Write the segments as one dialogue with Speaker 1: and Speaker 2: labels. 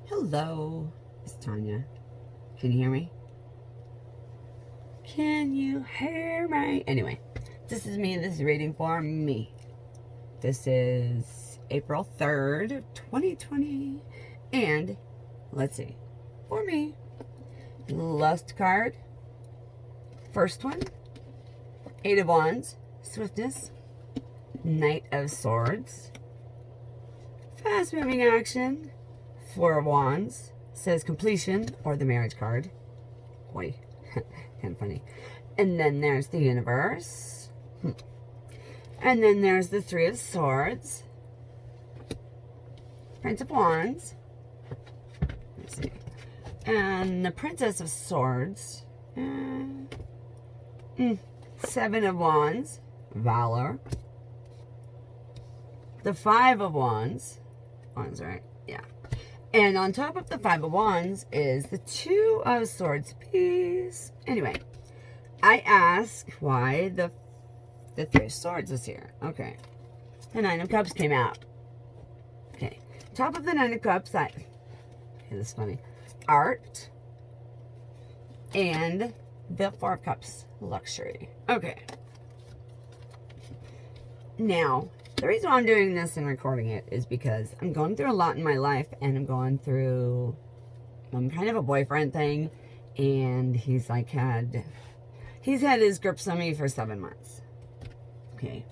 Speaker 1: Hello, it's Tonya. Can you hear me? Can you hear me? Anyway, this is me. This is reading for me. This is April 3rd, 2020. And let's see. For me, Lust card. First one, Eight of Wands, Swiftness, Knight of Swords, Fast moving action, Four of Wands, says completion, or the marriage card. Boy, kind of funny. And then there's the universe. And then there's the Three of Swords, Prince of Wands. Let's see. And the Princess of Swords. Seven of Wands, Valor. The Five of Wands. Wands, right? Yeah. And on top of the Five of Wands is the Two of Swords piece. Anyway, I ask why the Three of Swords is here. Okay. The Nine of Cups came out. Okay. Top of the Nine of Cups, this is funny. Art. And the Four of Cups, luxury. Okay. Now, the reason why I'm doing this and recording it is because I'm going through a lot in my life, and I'm going through kind of a boyfriend thing, and he's had his grips on me for 7 months. Okay.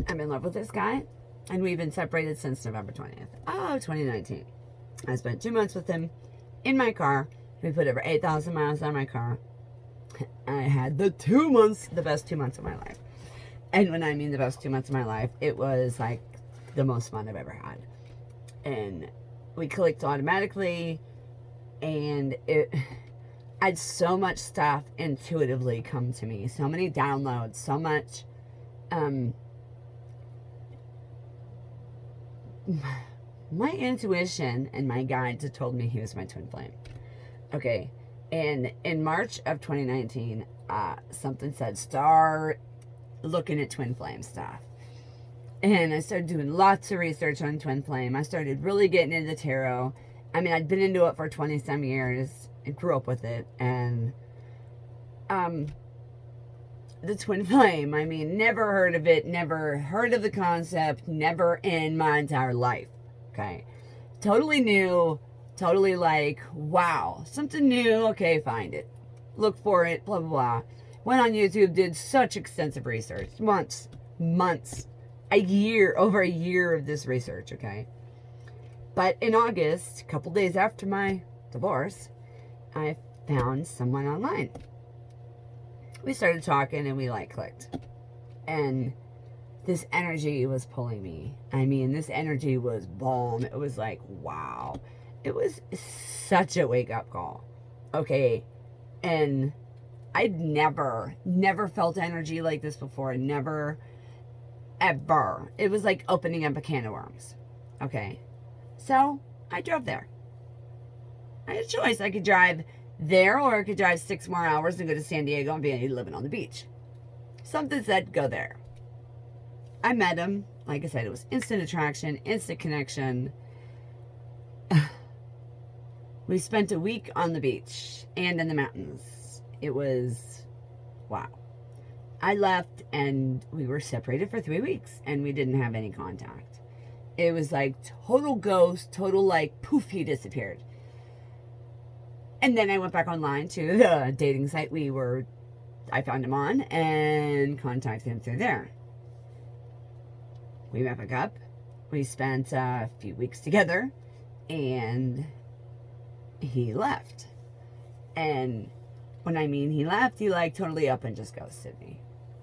Speaker 1: I'm in love with this guy, and we've been separated since November 20th of 2019. I spent 2 months with him in my car. We put over 8,000 miles on my car. I had the best 2 months of my life. And when I mean the best 2 months of my life, it was like the most fun I've ever had. And we clicked automatically, and I had so much stuff intuitively come to me. So many downloads, so much my intuition and my guides had told me he was my twin flame. Okay. And in March of 2019, something said, start looking at twin flame stuff. And I started doing lots of research on twin flame. I started really getting into tarot. I mean, I'd been into it for 20-some years. I grew up with it. And the twin flame, I mean, never heard of it, never heard of the concept, never in my entire life. Okay. Totally new. Totally like, wow, something new. Okay, find it. Look for it, blah, blah, blah. Went on YouTube, did such extensive research. Months, over a year of this research, okay? But in August, a couple days after my divorce, I found someone online. We started talking and we clicked. And this energy was pulling me. I mean, this energy was bomb. It was like, wow. It was such a wake-up call. Okay. And I'd never felt energy like this before. Never, ever. It was like opening up a can of worms. Okay. So, I drove there. I had a choice. I could drive there, or I could drive 6 more hours and go to San Diego and be living on the beach. Something said, go there. I met him. Like I said, it was instant attraction, instant connection. We spent a week on the beach and in the mountains. It was, wow. I left and we were separated for 3 weeks and we didn't have any contact. It was like total ghost, total poof, he disappeared. And then I went back online to the dating site I found him on and contacted him through there. We met back up. We spent a few weeks together and he left. And when I mean he left, he totally up and just ghosted me.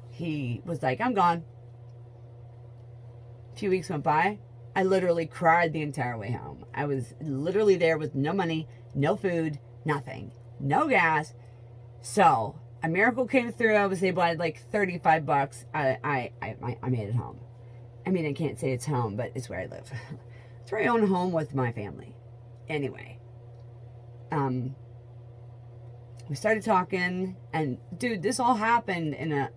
Speaker 1: He was like, I'm gone. A few weeks went by. I literally cried the entire way home. I was literally there with no money, no food, nothing, no gas. So a miracle came through. I was able, I had $35. I made it home. I mean, I can't say it's home, but it's where I live. It's where I own a home with my family. Anyway. We started talking, and dude, this all happened in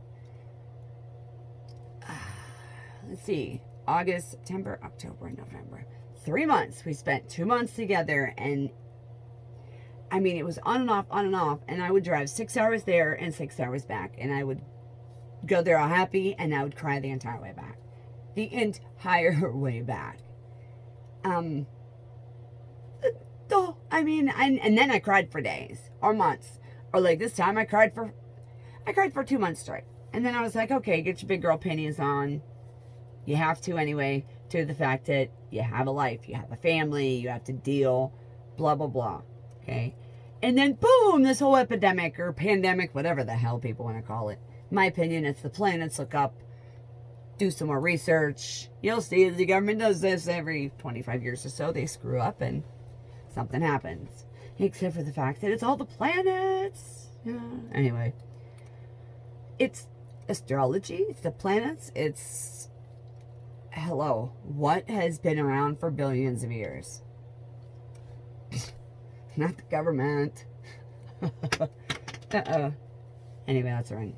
Speaker 1: let's see, August, September, October, November. 3 months. We spent 2 months together, and I mean, it was on and off, on and off. And I would drive 6 hours there and 6 hours back. And I would go there all happy, and I would cry the entire way back. The entire way back. And then I cried for days or months. Or like this time I cried for 2 months straight. And then I was like, okay, get your big girl panties on. You have to anyway, to the fact that you have a life, you have a family, you have to deal, blah, blah, blah. Okay? And then boom, this whole epidemic or pandemic, whatever the hell people want to call it. In my opinion, it's the planets. Look up, do some more research. You'll see the government does this every 25 years or so. They screw up and something happens. Except for the fact that it's all the planets. Yeah. Anyway. It's astrology. It's the planets. It's... Hello. What has been around for billions of years? Not the government. Uh-oh. Anyway, that's right.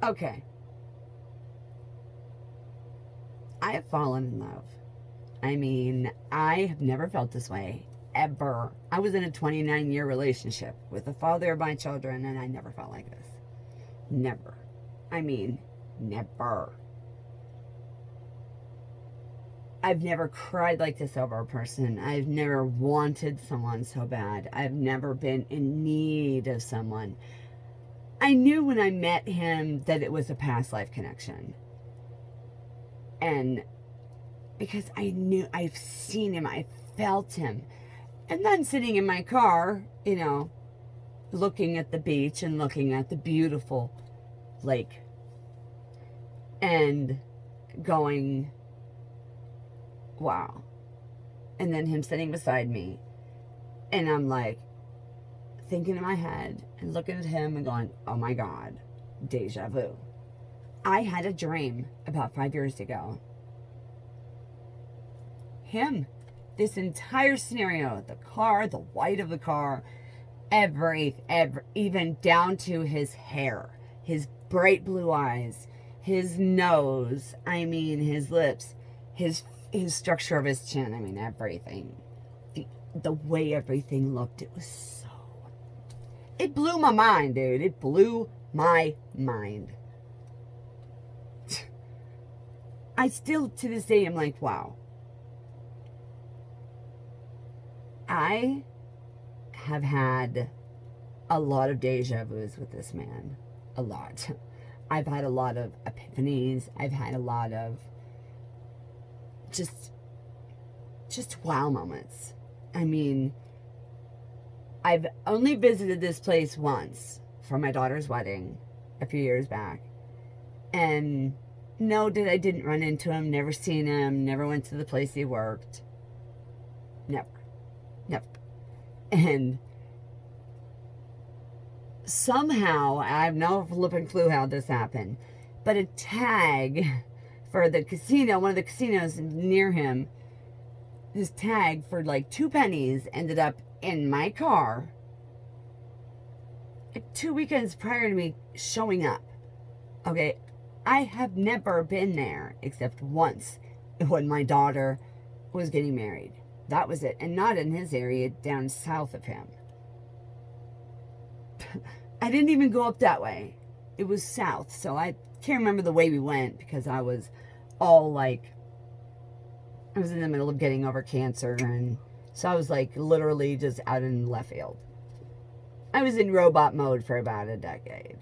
Speaker 1: Okay. I have fallen in love. I mean, I have never felt this way. Ever. I was in a 29-year relationship with the father of my children, and I never felt like this. Never. I mean, never. I've never cried like this over a person. I've never wanted someone so bad. I've never been in need of someone. I knew when I met him that it was a past life connection. And because I knew, I've seen him, I felt him. And then sitting in my car, you know, looking at the beach and looking at the beautiful lake. And going, wow. And then him sitting beside me. And I'm like, thinking in my head and looking at him and going, oh my God, deja vu. I had a dream about 5 years ago. Him. This entire scenario, the car, the white of the car, even down to his hair, his bright blue eyes, his nose, I mean, his lips, his structure of his chin, I mean, everything. The way everything looked, it was so... It blew my mind, dude. It blew my mind. I still, to this day, am like, wow. I have had a lot of deja vus with this man. A lot. I've had a lot of epiphanies. I've had a lot of just wow moments. I mean, I've only visited this place once for my daughter's wedding a few years back. And no, I didn't run into him, never seen him, never went to the place he worked. Never. And somehow, I have no flipping clue how this happened, but a tag for the casino, one of the casinos near him, this tag for like 2 pennies ended up in my car 2 weekends prior to me showing up. Okay, I have never been there except once when my daughter was getting married. That was it. And not in his area, down south of him. I didn't even go up that way. It was south. So I can't remember the way we went because I was all like... I was in the middle of getting over cancer. And so I was like literally just out in left field. I was in robot mode for about a decade.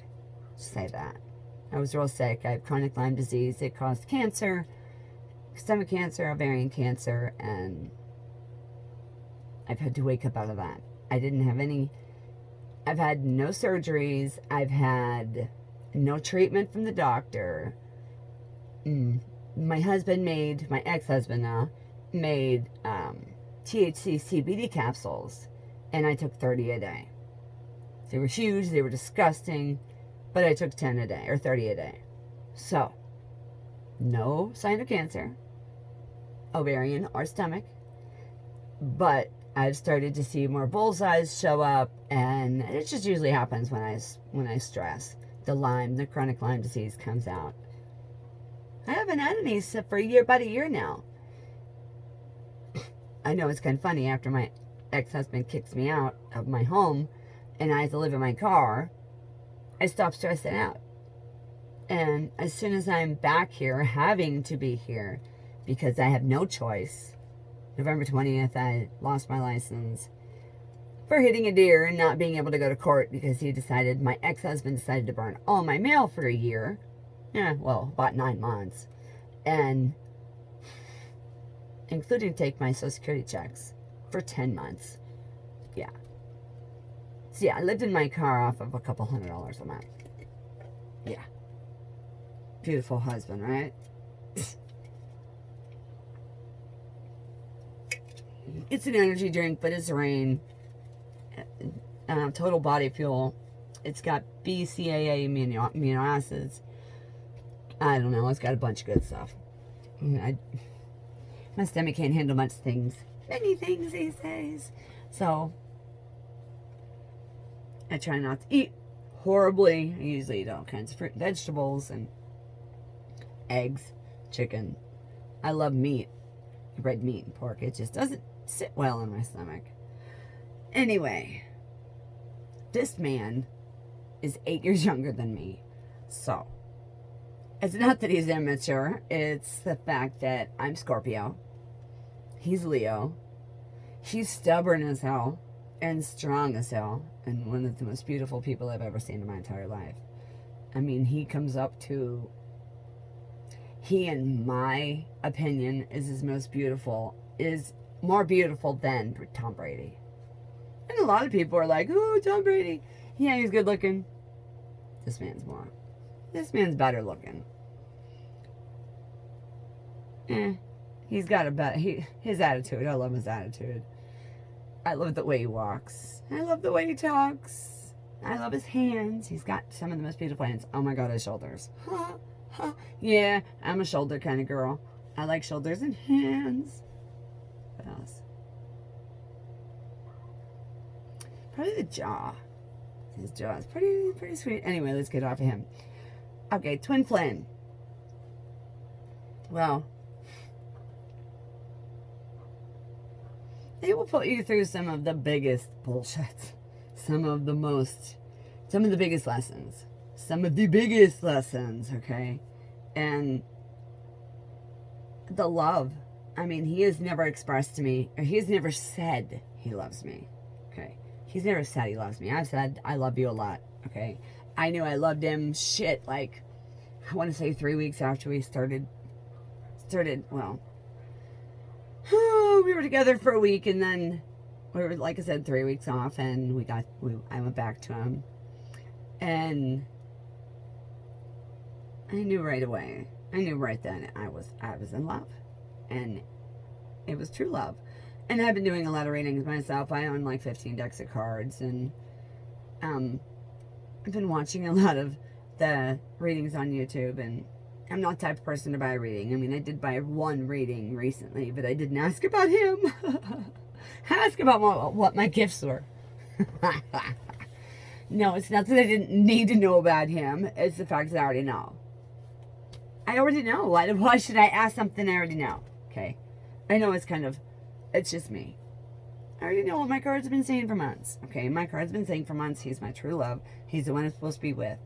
Speaker 1: Just say that. I was real sick. I had chronic Lyme disease. It caused cancer. Stomach cancer, ovarian cancer, and... I've had to wake up out of that. I didn't have any... I've had no surgeries. I've had no treatment from the doctor. My husband made... My ex-husband now made THC CBD capsules. And I took 30 a day. They were huge. They were disgusting. But I took 10 a day. Or 30 a day. So, no sign of cancer. Ovarian or stomach. But... I've started to see more bullseyes show up, and it just usually happens when I stress. The chronic Lyme disease comes out. I haven't had any for about a year now. I know it's kind of funny after my ex-husband kicks me out of my home and I have to live in my car, I stop stressing out. And as soon as I'm back here, having to be here because I have no choice, November 20th, I lost my license for hitting a deer and not being able to go to court because my ex-husband decided to burn all my mail for a year. Yeah, well, about 9 months. And including take my Social Security checks for 10 months. Yeah. So yeah, I lived in my car off of a couple $100 a month. Yeah. Beautiful husband, right? It's an energy drink, but it's rain. Total body fuel. It's got BCAA amino acids. I don't know. It's got a bunch of good stuff. My stomach can't handle many things these days. So I try not to eat horribly. I usually eat all kinds of fruit and vegetables and eggs, chicken. I love meat, red meat and pork. It just doesn't sit well in my stomach. Anyway, this man is 8 years younger than me. So it's not that he's immature. It's the fact that I'm Scorpio. He's Leo. He's stubborn as hell and strong as hell, and one of the most beautiful people I've ever seen in my entire life. I mean, he, in my opinion, is more beautiful than Tom Brady. And a lot of people are like, oh, Tom Brady. Yeah, he's good looking. This man's better looking. He's got his attitude. I love his attitude. I love the way he walks. I love the way he talks. I love his hands. He's got some of the most beautiful hands. Oh my God, his shoulders. Yeah, I'm a shoulder kind of girl. I like shoulders and hands. What else? Probably the jaw. His jaw is pretty sweet. Anyway, let's get off of him. Okay, Twinflame. Well, they will put you through some of the biggest bullshit. Some of the biggest lessons. Okay? And the love. I mean, he has never expressed to me, or he has never said he loves me. Okay? He's never said he loves me. I've said, I love you a lot. Okay? I knew I loved him, I want to say 3 weeks after we started, well, we were together for a week, and then we were, like I said, 3 weeks off, and I went back to him, and I knew right away. I knew right then I was in love, and it was true love. And I've been doing a lot of readings myself. I own like 15 decks of cards, and I've been watching a lot of the readings on YouTube, and I'm not the type of person to buy a reading. I mean, I did buy one reading recently, but I didn't ask about him. Ask about what my gifts were. No, it's not that I didn't need to know about him. It's the fact that I already know. I already know. Why should I ask something I already know? Okay? I know it's just me. I already know what my cards have been saying for months. Okay? My cards have been saying for months, he's my true love. He's the one I'm supposed to be with.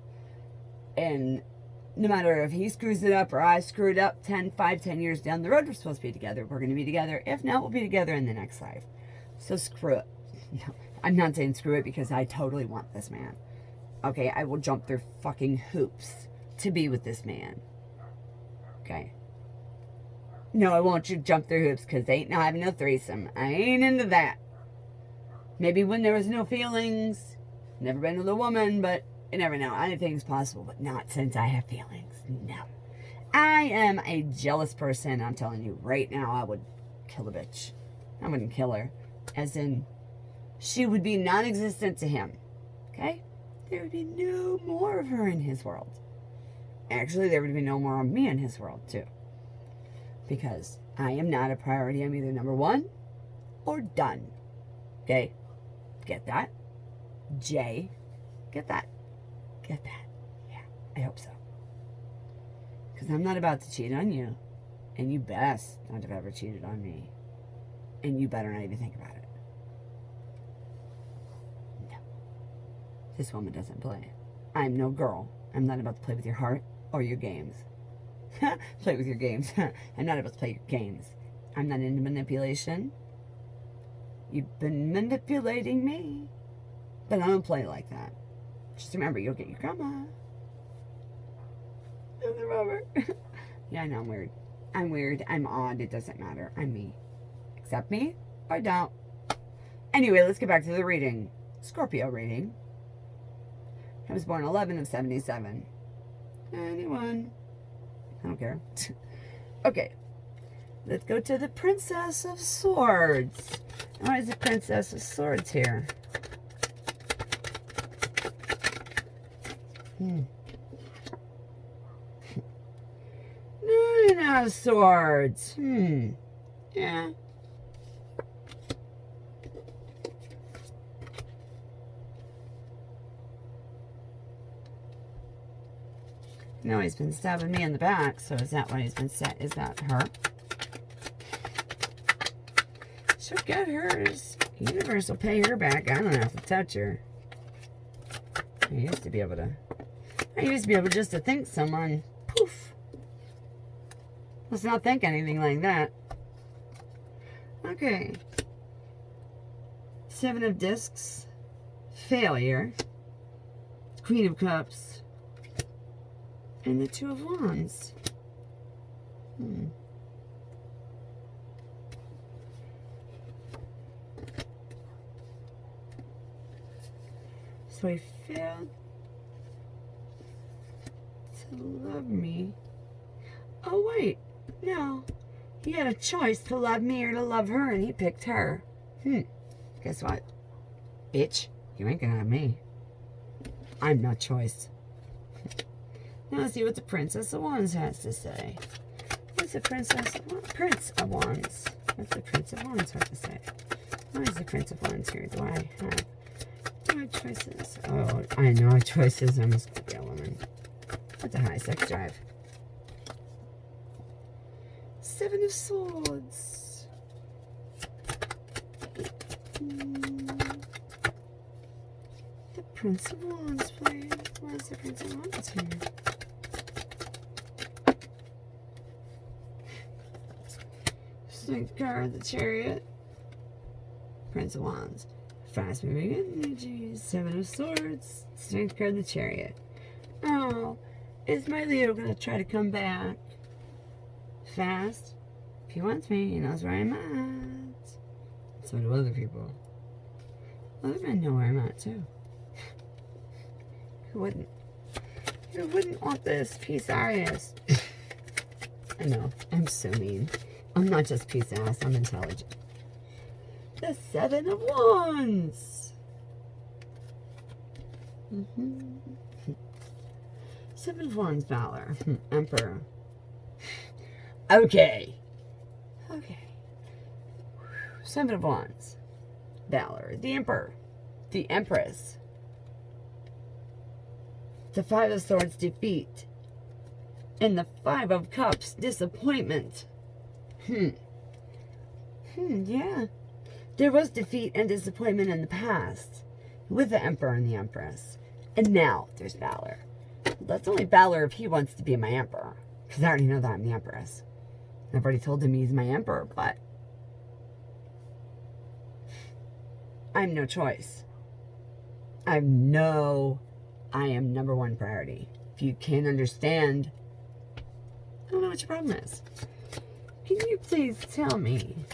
Speaker 1: And no matter if he screws it up or I screw it up 10 years down the road, we're supposed to be together. We're going to be together. If not, we'll be together in the next life. So screw it. No, I'm not saying screw it because I totally want this man. Okay? I will jump through fucking hoops to be with this man. Okay? No, I won't jump through hoops because they ain't no having no threesome. I ain't into that. Maybe when there was no feelings. Never been with a woman, but you never know. Anything's possible, but not since I have feelings. No. I am a jealous person. I'm telling you right now, I would kill a bitch. I wouldn't kill her. As in, she would be non-existent to him. Okay? There would be no more of her in his world. Actually, there would be no more of me in his world, too. Because I am not a priority. I'm either number one or done. Okay? Get that? J. Get that? Get that? Yeah, I hope so. Because I'm not about to cheat on you. And you best not have ever cheated on me. And you better not even think about it. No. This woman doesn't play. I'm no girl. I'm not about to play with your heart or your games. Play with your games. I'm not about to play your games. I'm not into manipulation. You've been manipulating me. But I don't play like that. Just remember, you'll get your karma. Nothing rubber. Yeah, I know I'm weird. I'm weird. I'm odd. It doesn't matter. I'm me. Accept me or don't. Anyway, let's get back to the reading. Scorpio reading. I was born 11 of 77. Anyone? I don't care. Okay. Let's go to the Princess of Swords. Why is the Princess of Swords here? Nine of Swords. Yeah. No, he's been stabbing me in the back, so is that why he's been set? Is that her? She'll get hers. The universe will pay her back. I don't have to touch her. I used to be able just to think someone, poof. Let's not think anything like that. Okay. 7 of Discs. Failure. Queen of Cups. And the 2 of Wands. So he failed to love me. Oh, wait. No. He had a choice to love me or to love her, and he picked her. Guess what? Bitch, you ain't gonna have me. I'm no choice. Now let's see what the Princess of Wands has to say. What's the Prince of Wands? What's the Prince of Wands have to say? Why is the Prince of Wands here? Do I have choices? Oh, I know I choices. I'm a Scorpio woman. What's a high sex drive? 7 of Swords. The Prince of Wands, please. Why is the Prince of Wands here? Strength card, the Chariot. Prince of Wands. Fast moving energy. 7 of Swords. Strength card, the Chariot. Oh, is my Leo gonna try to come back? Fast. If he wants me, he knows where I'm at. So do other people. Other men know where I'm at too. Who wouldn't? Who wouldn't want this piece of ass? I know, I'm so mean. I'm not just piece of ass, I'm intelligent. The 7 of Wands. 7 of Wands, Valor. Emperor. Okay. 7 of Wands. Valor. The Emperor. The Empress. The 5 of Swords, defeat. And the 5 of Cups, disappointment. Yeah. There was defeat and disappointment in the past with the Emperor and the Empress. And now there's Valor. That's only Valor if he wants to be my Emperor. Because I already know that I'm the Empress. I've already told him he's my Emperor, but I'm no choice. I am number one priority. If you can't understand, I don't know what your problem is. Can you please tell me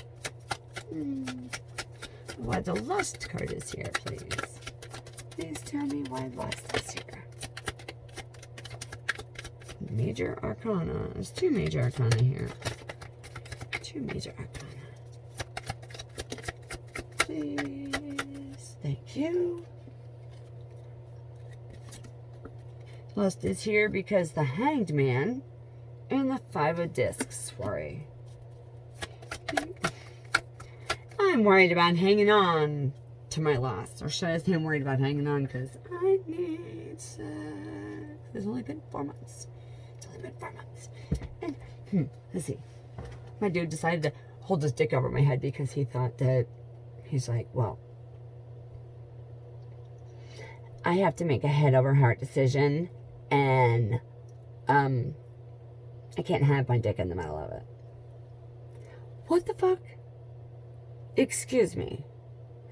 Speaker 1: why the Lust card is here, please? Please tell me why Lust is here. Major Arcana. There's 2 Major Arcana here. 2 Major Arcana. Please. Thank you. Lust is here because the Hanged Man and the 5 of Discs worry. I'm worried about hanging on to my lust. Or should I say I'm worried about hanging on because I need sex. It's only been 4 months. It's him in 4 months. And, let's see. My dude decided to hold his dick over my head because he thought that, he's like, well, I have to make a head over heart decision, and I can't have my dick in the middle of it. What the fuck? Excuse me.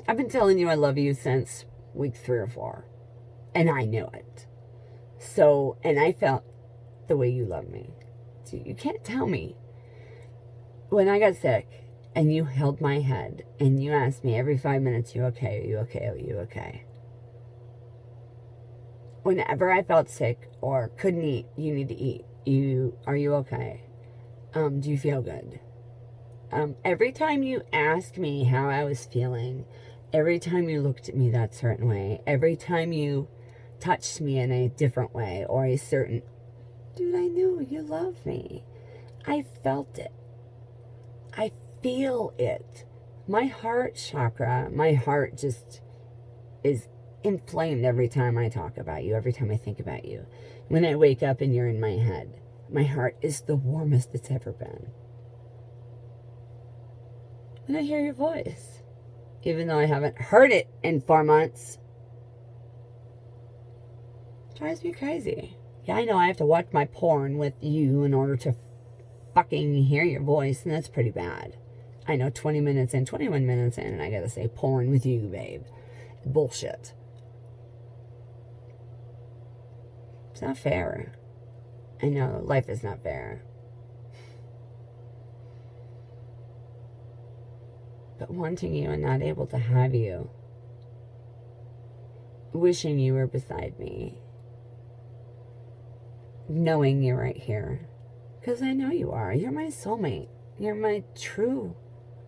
Speaker 1: I've been telling you I love you since week 3 or 4. And I knew it. So, and I felt the way you love me. So you can't tell me. When I got sick, and you held my head, and you asked me every 5 minutes, you okay? Are you okay? Are you okay? Whenever I felt sick or couldn't eat, you need to eat. Are you okay? Do you feel good? Every time you asked me how I was feeling, every time you looked at me that certain way, every time you touched me in a different way or a certain, dude, I knew you love me. I felt it. I feel it. My heart chakra, my heart just is inflamed every time I talk about you, every time I think about you. When I wake up and you're in my head, my heart is the warmest it's ever been. When I hear your voice, even though I haven't heard it in 4 months, it drives me crazy. Yeah, I know I have to watch my porn with you in order to fucking hear your voice, and that's pretty bad. I know 20 minutes in, 21 minutes in, and I gotta say porn with you, babe. Bullshit. It's not fair. I know, life is not fair. But wanting you and not able to have you. Wishing you were beside me. Knowing you're right here. Because I know you are. You're my soulmate. You're my true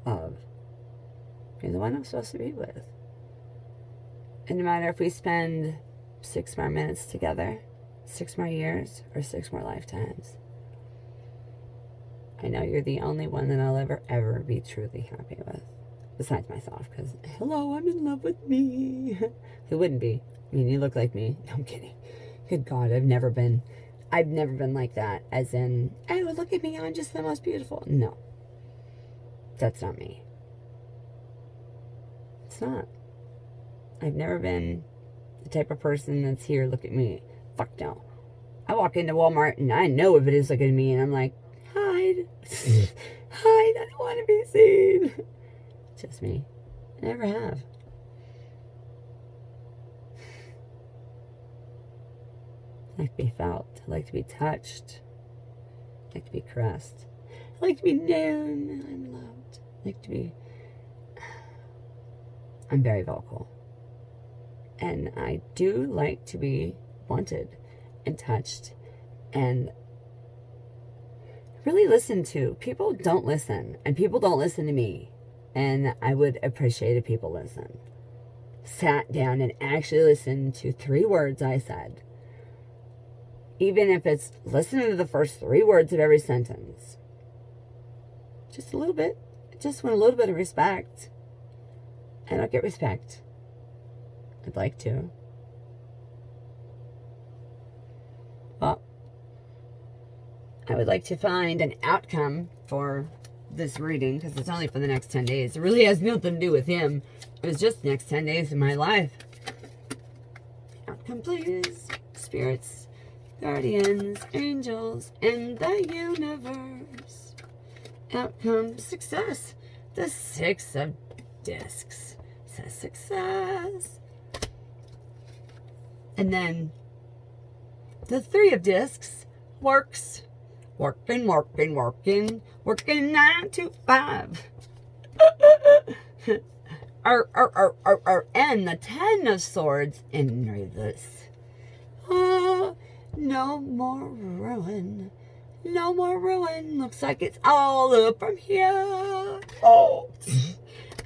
Speaker 1: love. You're the one I'm supposed to be with. And no matter if we spend 6 more minutes together, 6 more years, or 6 more lifetimes, I know you're the only one that I'll ever be truly happy with. Besides myself, because, hello, I'm in love with me. Who wouldn't be? I mean, you look like me. No, I'm kidding. Good God, I've never been like that. As in, oh, look at me, I'm just the most beautiful. No. That's not me. It's not. I've never been the type of person that's here, look at me. Fuck no. I walk into Walmart and I know everybody's looking at me and I'm like, hide. Hide, I don't want to be seen. Just me. I never have. I like to be felt. I like to be touched. I like to be caressed. I like to be known. I'm loved. I like to be... I'm very vocal. And I do like to be wanted and touched and really listened to. People don't listen. And people don't listen to me. And I would appreciate if people listen. Sat down and actually listened to 3 words I said. Even if it's listening to the first 3 words of every sentence. Just a little bit. I just want a little bit of respect. I don't get respect. I'd like to. Well, I would like to find an outcome for this reading, because it's only for the next 10 days. It really has nothing to do with him. It was just the next 10 days of my life. Outcome, please. Spirits, guardians, angels, and the universe. Outcome, success. The 6 of discs says success. And then the 3 of discs works. Working 9 to 5. And the 10 of swords in reverse. Oh, no more ruin. No more ruin. Looks like it's all up from here. Oh.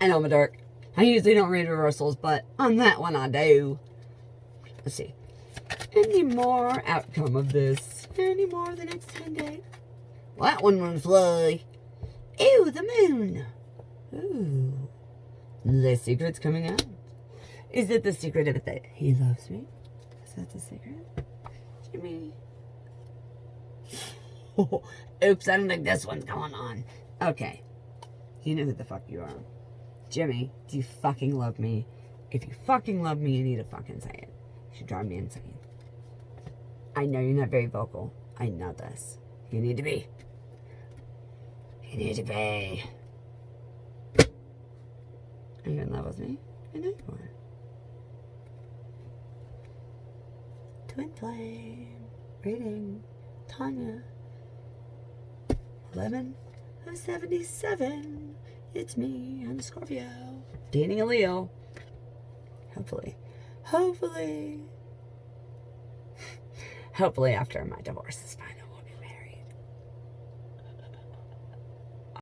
Speaker 1: I know I'm a dark. I usually don't read reversals, but on that one I do. Let's see. Any more outcome of this? Any more the next 10 days? Well, that one will fly. Ew, the moon. Ooh. The secret's coming out. Is it the secret of it that he loves me? Is that the secret? Jimmy. Oops, I don't think this one's going on. Okay. You know who the fuck you are. Jimmy, do you fucking love me? If you fucking love me, you need to fucking say it. You should drive me insane. I know you're not very vocal. I know this. You need to be. You need to be. Are you in love with me? I know you are. Twinflame. Reading. Tonya. 11 of 77. It's me. I'm a Scorpio. Dating a Leo. Hopefully. Hopefully after my divorce is fine.